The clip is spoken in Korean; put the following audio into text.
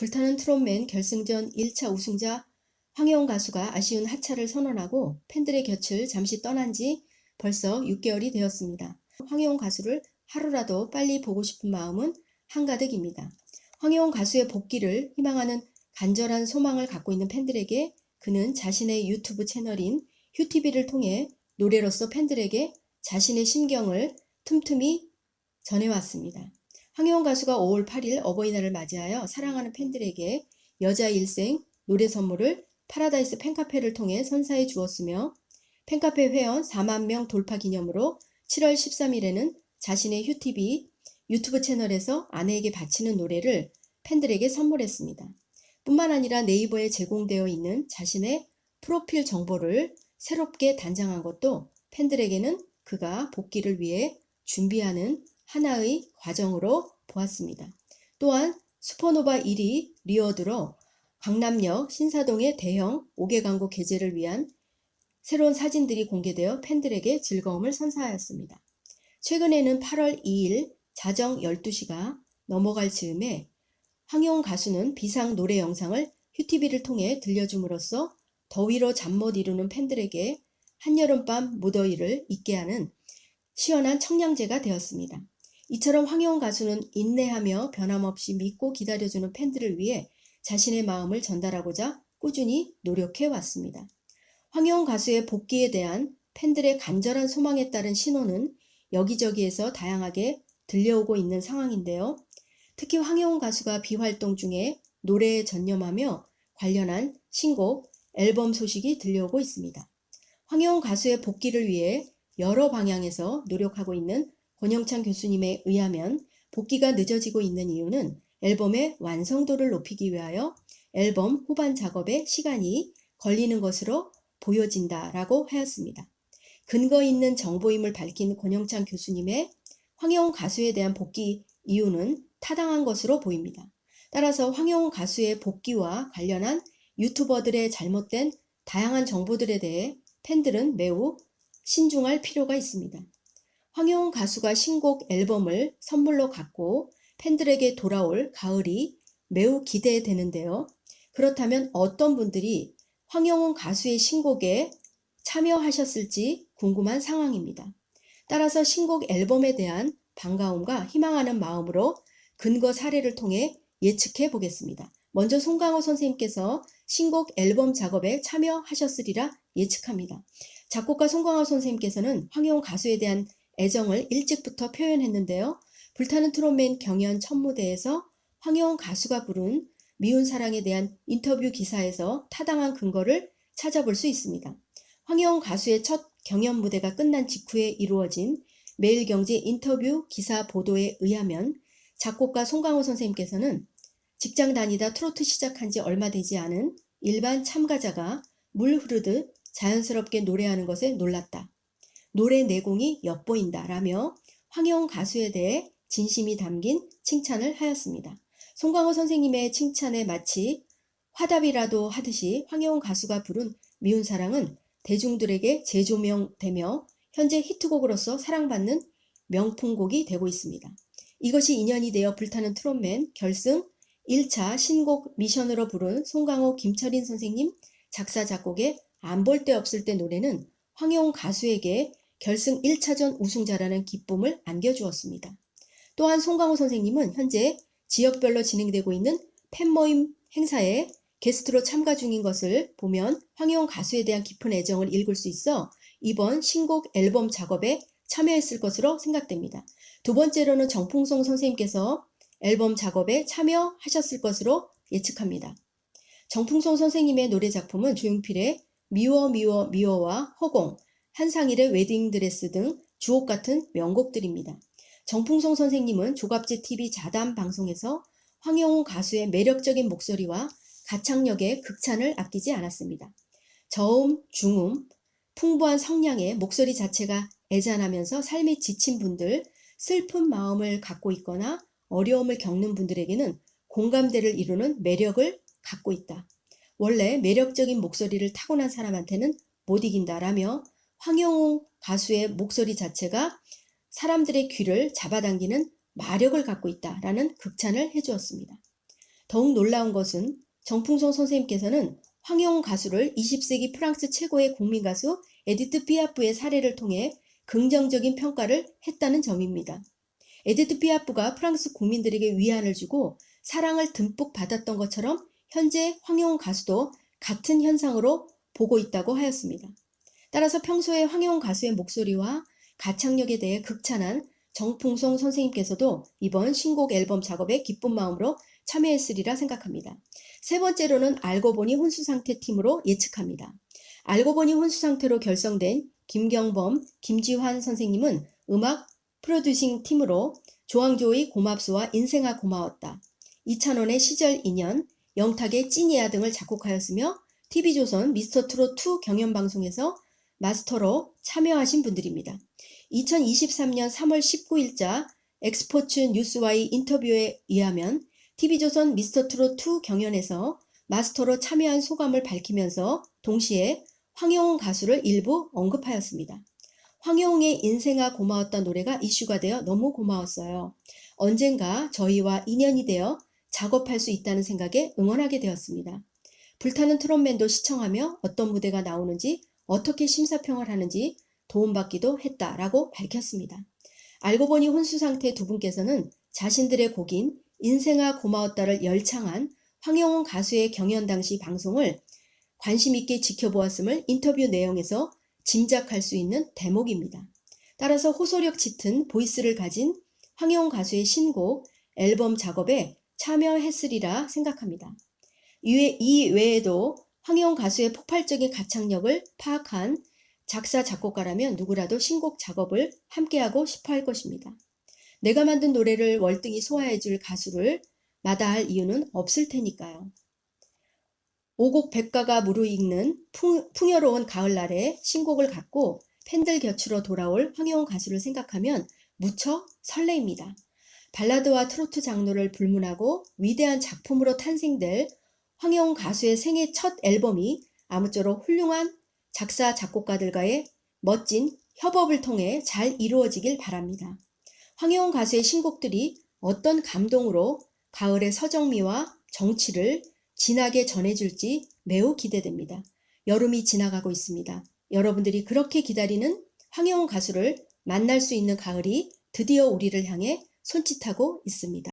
불타는 트롯맨 결승전 1차 우승자 황혜원 가수가 아쉬운 하차를 선언하고 팬들의 곁을 잠시 떠난 지 벌써 6개월이 되었습니다. 황혜원 가수를 하루라도 빨리 보고 싶은 마음은 한가득입니다. 황혜원 가수의 복귀를 희망하는 간절한 소망을 갖고 있는 팬들에게 그는 자신의 유튜브 채널인 휴TV를 통해 노래로서 팬들에게 자신의 심경을 틈틈이 전해왔습니다. 황혜원 가수가 5월 8일 어버이날을 맞이하여 사랑하는 팬들에게 여자 일생 노래 선물을 파라다이스 팬카페를 통해 선사해 주었으며 팬카페 회원 4만 명 돌파 기념으로 7월 13일에는 자신의 휴TV 유튜브 채널에서 아내에게 바치는 노래를 팬들에게 선물했습니다. 뿐만 아니라 네이버에 제공되어 있는 자신의 프로필 정보를 새롭게 단장한 것도 팬들에게는 그가 복귀를 위해 준비하는 하나의 과정으로 보았습니다. 또한 슈퍼노바 1위 리워드로 강남역 신사동의 대형 5개 광고 게재를 위한 새로운 사진들이 공개되어 팬들에게 즐거움을 선사하였습니다. 최근에는 8월 2일 자정 12시가 넘어갈 즈음에 황혜원 가수는 비상 노래 영상을 휴TV를 통해 들려줌으로써 더위로 잠 못 이루는 팬들에게 한여름밤 무더위를 잊게 하는 시원한 청량제가 되었습니다. 이처럼 황혜원 가수는 인내하며 변함없이 믿고 기다려주는 팬들을 위해 자신의 마음을 전달하고자 꾸준히 노력해 왔습니다. 황혜원 가수의 복귀에 대한 팬들의 간절한 소망에 따른 신호는 여기저기에서 다양하게 들려오고 있는 상황인데요. 특히 황혜원 가수가 비활동 중에 노래에 전념하며 관련한 신곡, 앨범 소식이 들려오고 있습니다. 황혜원 가수의 복귀를 위해 여러 방향에서 노력하고 있는 권영찬 교수님에 의하면 복귀가 늦어지고 있는 이유는 앨범의 완성도를 높이기 위하여 앨범 후반 작업에 시간이 걸리는 것으로 보여진다라고 하였습니다. 근거 있는 정보임을 밝힌 권영찬 교수님의 황혜원 가수에 대한 복귀 이유는 타당한 것으로 보입니다. 따라서 황혜원 가수의 복귀와 관련한 유튜버들의 잘못된 다양한 정보들에 대해 팬들은 매우 신중할 필요가 있습니다. 황혜원 가수가 신곡 앨범을 선물로 갖고 팬들에게 돌아올 가을이 매우 기대되는데요. 그렇다면 어떤 분들이 황혜원 가수의 신곡에 참여하셨을지 궁금한 상황입니다. 따라서 신곡 앨범에 대한 반가움과 희망하는 마음으로 근거 사례를 통해 예측해 보겠습니다. 먼저 송강호 선생님께서 신곡 앨범 작업에 참여하셨으리라 예측합니다. 작곡가 송강호 선생님께서는 황혜원 가수에 대한 애정을 일찍부터 표현했는데요. 불타는 트롯맨 경연 첫 무대에서 황혜원 가수가 부른 미운 사랑에 대한 인터뷰 기사에서 타당한 근거를 찾아볼 수 있습니다. 황혜원 가수의 첫 경연 무대가 끝난 직후에 이루어진 매일경제 인터뷰 기사 보도에 의하면 작곡가 송강호 선생님께서는 직장 다니다 트로트 시작한 지 얼마 되지 않은 일반 참가자가 물 흐르듯 자연스럽게 노래하는 것에 놀랐다. 노래 내공이 엿보인다 라며 황혜원 가수에 대해 진심이 담긴 칭찬을 하였습니다. 송강호 선생님의 칭찬에 마치 화답이라도 하듯이 황혜원 가수가 부른 미운 사랑은 대중들에게 재조명되며 현재 히트곡으로서 사랑받는 명품곡이 되고 있습니다. 이것이 인연이 되어 불타는 트롯맨 결승 1차 신곡 미션으로 부른 송강호 김철인 선생님 작사 작곡의 안 볼 데 없을 때 노래는 황혜원 가수에게 결승 1차전 우승자라는 기쁨을 안겨주었습니다. 또한 송강호 선생님은 현재 지역별로 진행되고 있는 팬모임 행사에 게스트로 참가 중인 것을 보면 황혜원 가수에 대한 깊은 애정을 읽을 수 있어 이번 신곡 앨범 작업에 참여했을 것으로 생각됩니다. 두 번째로는 정풍송 선생님께서 앨범 작업에 참여하셨을 것으로 예측합니다. 정풍송 선생님의 노래 작품은 조용필의 미워 미워 미워와 허공, 한상일의 웨딩드레스 등 주옥 같은 명곡들입니다. 정풍송 선생님은 조갑제TV 자담 방송에서 황혜원 가수의 매력적인 목소리와 가창력에 극찬을 아끼지 않았습니다. 저음, 중음, 풍부한 성량의 목소리 자체가 애잔하면서 삶에 지친 분들, 슬픈 마음을 갖고 있거나 어려움을 겪는 분들에게는 공감대를 이루는 매력을 갖고 있다. 원래 매력적인 목소리를 타고난 사람한테는 못 이긴다라며 황혜원 가수의 목소리 자체가 사람들의 귀를 잡아당기는 마력을 갖고 있다라는 극찬을 해주었습니다. 더욱 놀라운 것은 정풍송 선생님께서는 황혜영 가수를 20세기 프랑스 최고의 국민 가수 에디트 피아프의 사례를 통해 긍정적인 평가를 했다는 점입니다. 에디트 피아프가 프랑스 국민들에게 위안을 주고 사랑을 듬뿍 받았던 것처럼 현재 황혜영 가수도 같은 현상으로 보고 있다고 하였습니다. 따라서 평소에 황혜영 가수의 목소리와 가창력에 대해 극찬한 정풍송 선생님께서도 이번 신곡 앨범 작업에 기쁜 마음으로 참여했으리라 생각합니다. 세 번째로는 알고 보니 혼수상태 팀으로 예측합니다. 알고 보니 혼수상태로 결성된 김경범, 김지환 선생님은 음악 프로듀싱 팀으로 조항조의 고맙소와 인생아 고마웠다, 이찬원의 시절 인연, 영탁의 찐이야 등을 작곡하였으며 TV조선 미스터트롯2 경연방송에서 마스터로 참여하신 분들입니다. 2023년 3월 19일자 엑스포츠 뉴스와의 인터뷰에 의하면 TV조선 미스터트롯2 경연에서 마스터로 참여한 소감을 밝히면서 동시에 황혜영 가수를 일부 언급하였습니다. 황혜영의 인생아 고마웠던 노래가 이슈가 되어 너무 고마웠어요. 언젠가 저희와 인연이 되어 작업할 수 있다는 생각에 응원하게 되었습니다. 불타는 트롯맨도 시청하며 어떤 무대가 나오는지 어떻게 심사평을 하는지 도움받기도 했다라고 밝혔습니다. 알고 보니 혼수상태 두 분께서는 자신들의 곡인 인생아 고마웠다를 열창한 황혜영 가수의 경연 당시 방송을 관심 있게 지켜보았음을 인터뷰 내용에서 짐작할 수 있는 대목입니다. 따라서 호소력 짙은 보이스를 가진 황혜영 가수의 신곡 앨범 작업에 참여했으리라 생각합니다. 이 외에도 황혜영 가수의 폭발적인 가창력을 파악한 작사 작곡가라면 누구라도 신곡 작업을 함께하고 싶어 할 것입니다. 내가 만든 노래를 월등히 소화해줄 가수를 마다할 이유는 없을 테니까요. 오곡 백가가 무르익는 풍요로운 가을날에 신곡을 갖고 팬들 곁으로 돌아올 황혜영 가수를 생각하면 무척 설레입니다. 발라드와 트로트 장르를 불문하고 위대한 작품으로 탄생될 황혜영 가수의 생애 첫 앨범이 아무쪼록 훌륭한 작사 작곡가들과의 멋진 협업을 통해 잘 이루어지길 바랍니다. 황혜영 가수의 신곡들이 어떤 감동으로 가을의 서정미와 정취를 진하게 전해줄지 매우 기대됩니다. 여름이 지나가고 있습니다. 여러분들이 그렇게 기다리는 황혜영 가수를 만날 수 있는 가을이 드디어 우리를 향해 손짓하고 있습니다.